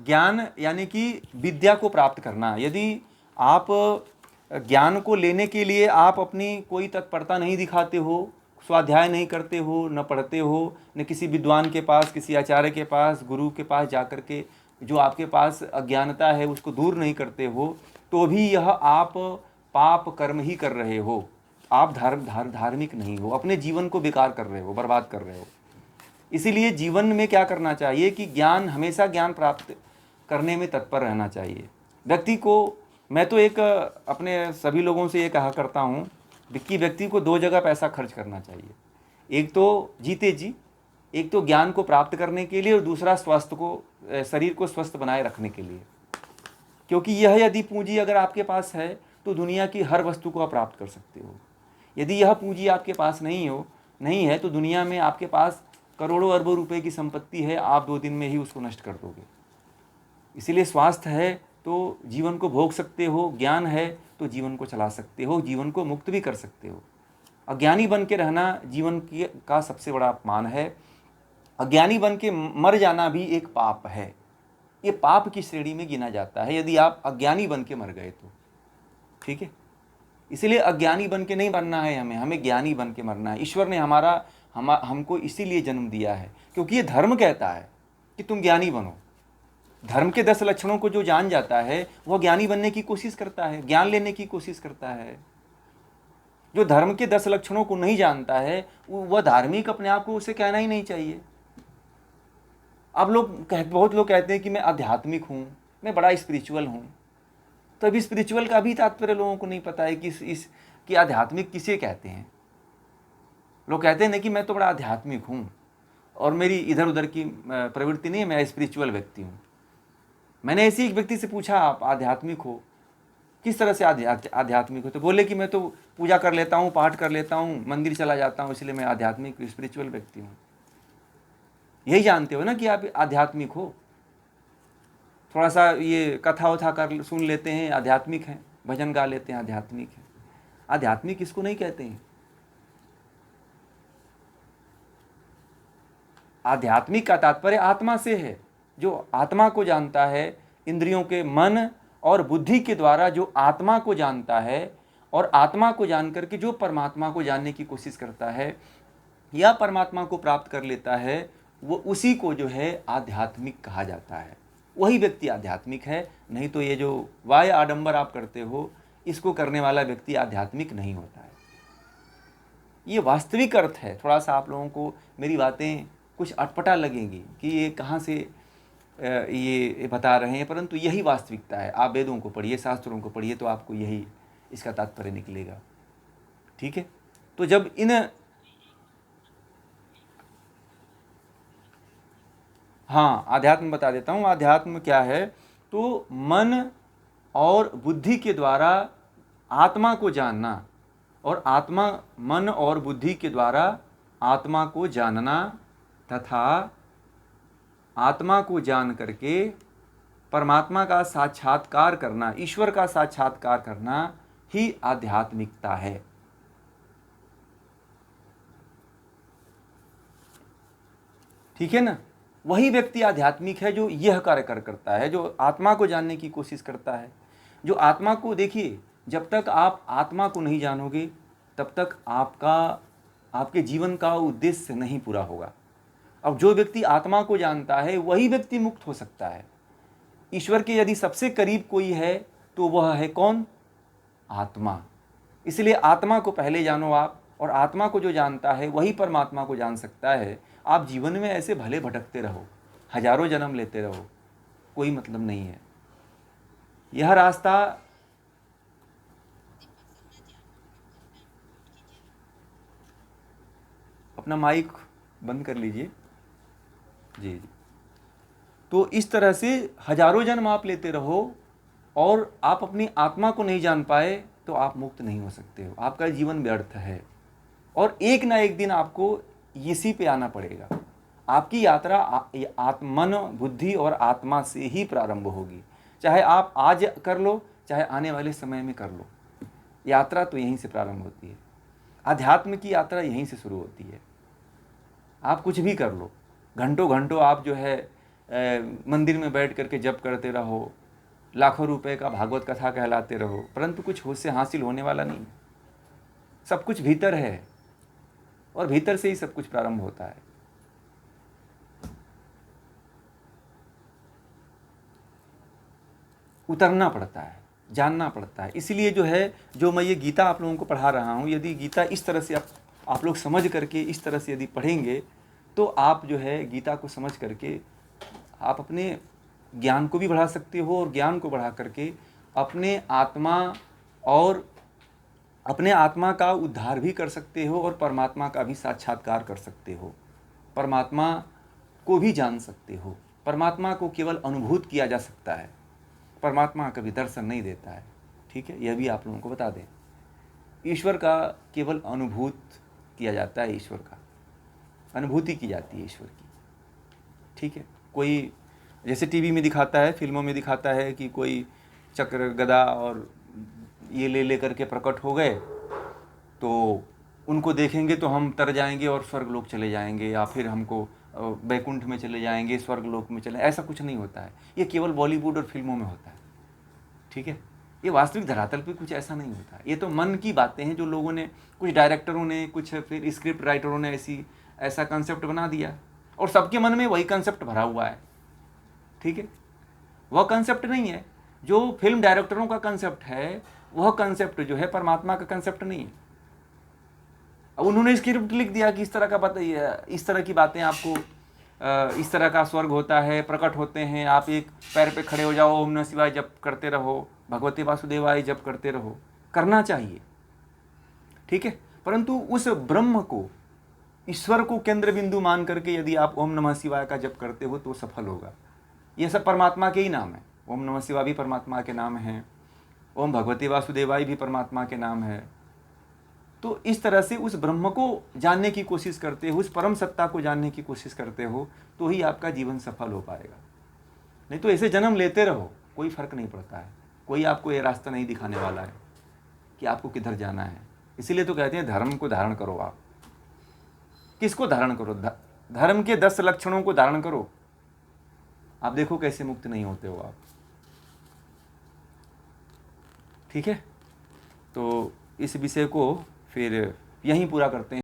ज्ञान यानी कि विद्या को प्राप्त करना। यदि आप ज्ञान को लेने के लिए आप अपनी कोई तत्परता नहीं दिखाते हो, स्वाध्याय नहीं करते हो, न पढ़ते हो, न किसी विद्वान के पास, किसी आचार्य के पास, गुरु के पास जाकर के जो आपके पास अज्ञानता है उसको दूर नहीं करते हो, तो भी यह आप पाप कर्म ही कर रहे हो। आप धार्मिक नहीं हो, अपने जीवन को बेकार कर रहे हो, बर्बाद कर रहे हो। इसीलिए जीवन में क्या करना चाहिए कि ज्ञान, हमेशा ज्ञान प्राप्त करने में तत्पर रहना चाहिए व्यक्ति को। मैं तो एक अपने सभी लोगों से ये कहा करता हूँ कि व्यक्ति को दो जगह पैसा खर्च करना चाहिए। एक तो जीते जी, एक तो ज्ञान को प्राप्त करने के लिए, और दूसरा स्वास्थ्य को, शरीर को स्वस्थ बनाए रखने के लिए। क्योंकि यह यदि पूंजी अगर आपके पास है तो दुनिया की हर वस्तु को आप प्राप्त कर सकते हो। यदि यह पूंजी आपके पास नहीं है तो दुनिया में आपके पास करोड़ों अरबों रुपए की संपत्ति है, आप 2 दिन में ही उसको नष्ट कर दोगे। इसीलिए स्वास्थ्य है तो जीवन को भोग सकते हो, ज्ञान है तो जीवन को चला सकते हो, जीवन को मुक्त भी कर सकते हो। अज्ञानी बन के रहना जीवन का सबसे बड़ा अपमान है। अज्ञानी बन के मर जाना भी एक पाप है। ये पाप की श्रेणी में गिना जाता है यदि आप अज्ञानी बन के मर गए तो। ठीक है, इसलिए अज्ञानी बन के नहीं मरना है, हमें ज्ञानी बन के मरना है। ईश्वर ने हमको इसीलिए जन्म दिया है क्योंकि ये धर्म कहता है कि तुम ज्ञानी बनो। धर्म के 10 लक्षणों को जो जान जाता है वह ज्ञानी बनने की कोशिश करता है, ज्ञान लेने की कोशिश करता है। जो धर्म के 10 लक्षणों को नहीं जानता है वह धार्मिक अपने आप को उसे कहना ही नहीं चाहिए। अब बहुत लोग कहते हैं कि मैं आध्यात्मिक हूँ, मैं बड़ा स्पिरिचुअल हूँ। तो अभी स्पिरिचुअल का भी तात्पर्य लोगों को नहीं पता है कि आध्यात्मिक किसे कहते हैं। लोग कहते हैं ना कि मैं तो बड़ा आध्यात्मिक हूँ और मेरी इधर उधर की प्रवृत्ति नहीं है, मैं स्पिरिचुअल व्यक्ति हूँ। मैंने ऐसे एक व्यक्ति से पूछा, आप आध्यात्मिक हो, किस तरह से आध्यात्मिक हो? तो बोले कि मैं तो पूजा कर लेता हूँ, पाठ कर लेता हूँ, मंदिर चला जाता हूँ, इसलिए मैं आध्यात्मिक स्पिरिचुअल व्यक्ति हूँ। यही जानते हो ना कि आप आध्यात्मिक हो। थोड़ा सा ये कथा वथा कर सुन लेते हैं, आध्यात्मिक हैं, भजन गा लेते हैं, आध्यात्मिक है। आध्यात्मिक इसको नहीं कहते हैं। आध्यात्मिक का तात्पर्य आत्मा से है। जो आत्मा को जानता है, इंद्रियों के, मन और बुद्धि के द्वारा जो आत्मा को जानता है और आत्मा को जान करके जो परमात्मा को जानने की कोशिश करता है या परमात्मा को प्राप्त कर लेता है, वो उसी को जो है आध्यात्मिक कहा जाता है। वही व्यक्ति आध्यात्मिक है। नहीं तो ये जो वाय आडंबर आप करते हो, इसको करने वाला व्यक्ति आध्यात्मिक नहीं होता है। ये वास्तविक अर्थ है। थोड़ा सा आप लोगों को मेरी बातें कुछ अटपटा लगेंगी कि ये कहाँ से ये बता रहे हैं, परंतु यही वास्तविकता है। आप वेदों को पढ़िए, शास्त्रों को पढ़िए, तो आपको यही इसका तात्पर्य निकलेगा। ठीक है, तो जब आध्यात्म बता देता हूँ। आध्यात्म क्या है? तो मन और बुद्धि के द्वारा आत्मा को जानना, और मन और बुद्धि के द्वारा आत्मा को जानना तथा आत्मा को जान करके परमात्मा का साक्षात्कार करना, ईश्वर का साक्षात्कार करना ही आध्यात्मिकता है। ठीक है ना? वही व्यक्ति आध्यात्मिक है जो यह कार्य करता है, जो आत्मा को जानने की कोशिश करता है। जो आत्मा को, देखिए, जब तक आप आत्मा को नहीं जानोगे तब तक आपके जीवन का उद्देश्य नहीं पूरा होगा। अब जो व्यक्ति आत्मा को जानता है वही व्यक्ति मुक्त हो सकता है। ईश्वर के यदि सबसे करीब कोई है तो वह है कौन? आत्मा। इसलिए आत्मा को पहले जानो आप, और आत्मा को जो जानता है वही परमात्मा को जान सकता है। आप जीवन में ऐसे भले भटकते रहो, हजारों जन्म लेते रहो, कोई मतलब नहीं है। यह रास्ता अपना माइक बंद कर लीजिए। जी। तो इस तरह से हजारों जन्म आप लेते रहो और आप अपनी आत्मा को नहीं जान पाए तो आप मुक्त नहीं हो सकते हो। आपका जीवन व्यर्थ है और एक ना एक दिन आपको इसी पे आना पड़ेगा। आपकी यात्रा मन, बुद्धि और आत्मा से ही प्रारंभ होगी। चाहे आप आज कर लो, चाहे आने वाले समय में कर लो, यात्रा तो यहीं से प्रारंभ होती है। अध्यात्म की यात्रा यहीं से शुरू होती है। आप कुछ भी कर लो, घंटों घंटों आप जो है मंदिर में बैठ करके जप करते रहो, लाखों रुपए का भागवत कथा कहलाते रहो, परंतु कुछ उससे हासिल होने वाला नहीं। सब कुछ भीतर है और भीतर से ही सब कुछ प्रारंभ होता है। उतरना पड़ता है, जानना पड़ता है। इसीलिए जो है, जो मैं ये गीता आप लोगों को पढ़ा रहा हूँ, यदि गीता इस तरह से आप लोग समझ करके इस तरह से यदि पढ़ेंगे, तो आप जो है गीता को समझ करके आप अपने ज्ञान को भी बढ़ा सकते हो, और ज्ञान को बढ़ा करके अपने आत्मा का उद्धार भी कर सकते हो, और परमात्मा का भी साक्षात्कार कर सकते हो। परमात्मा को भी जान सकते हो। परमात्मा को केवल अनुभूत किया जा सकता है, परमात्मा कभी दर्शन नहीं देता है। ठीक है, यह भी आप लोगों को बता दें। ईश्वर का केवल अनुभूत किया जाता है, ईश्वर का अनुभूति की जाती है ईश्वर की। ठीक है, कोई जैसे टीवी में दिखाता है, फिल्मों में दिखाता है कि कोई चक्र गदा और ये ले करके प्रकट हो गए, तो उनको देखेंगे तो हम तर जाएंगे और स्वर्गलोक चले जाएंगे, या फिर हमको वैकुंठ में चले जाएंगे, स्वर्गलोक में चले। ऐसा कुछ नहीं होता है, ये केवल बॉलीवुड और फिल्मों में होता है। ठीक है, ये वास्तविक धरातल पे कुछ ऐसा नहीं होता। ये तो मन की बातें हैं, जो लोगों ने, कुछ डायरेक्टरों ने, कुछ फिर स्क्रिप्ट राइटरों ने ऐसा कंसेप्ट बना दिया, और सबके मन में वही कंसेप्ट भरा हुआ है। ठीक है, वह कंसेप्ट नहीं है जो फिल्म डायरेक्टरों का कंसेप्ट है, वह कंसेप्ट जो है परमात्मा का कंसेप्ट नहीं है। अब उन्होंने स्क्रिप्ट लिख दिया कि इस तरह की बातें आपको, इस तरह का स्वर्ग होता है, प्रकट होते हैं, आप एक पैर पे खड़े हो जाओ, ओम नमः शिवाय जप करते रहो, भगवते वासुदेवाय जप करते रहो, करना चाहिए। ठीक है, परंतु उस ब्रह्म को, ईश्वर को केंद्र बिंदु मान करके यदि आप ओम नमः शिवाय का जप करते हो तो सफल होगा। ये सब परमात्मा के ही नाम है। ओम नमः शिवाय भी परमात्मा के नाम है, ओम भगवते वासुदेवाय भी परमात्मा के नाम है। तो इस तरह से उस ब्रह्म को जानने की कोशिश करते हो, उस परम सत्ता को जानने की कोशिश करते हो, तो ही आपका जीवन सफल हो पाएगा। नहीं तो ऐसे जन्म लेते रहो, कोई फर्क नहीं पड़ता है। कोई आपको ये रास्ता नहीं दिखाने वाला है कि आपको किधर जाना है। इसीलिए तो कहते हैं धर्म को धारण करो। आप किसको धारण करो? धर्म के 10 लक्षणों को धारण करो। आप देखो कैसे मुक्त नहीं होते हो आप। ठीक है, तो इस विषय को फिर यहीं पूरा करते हैं।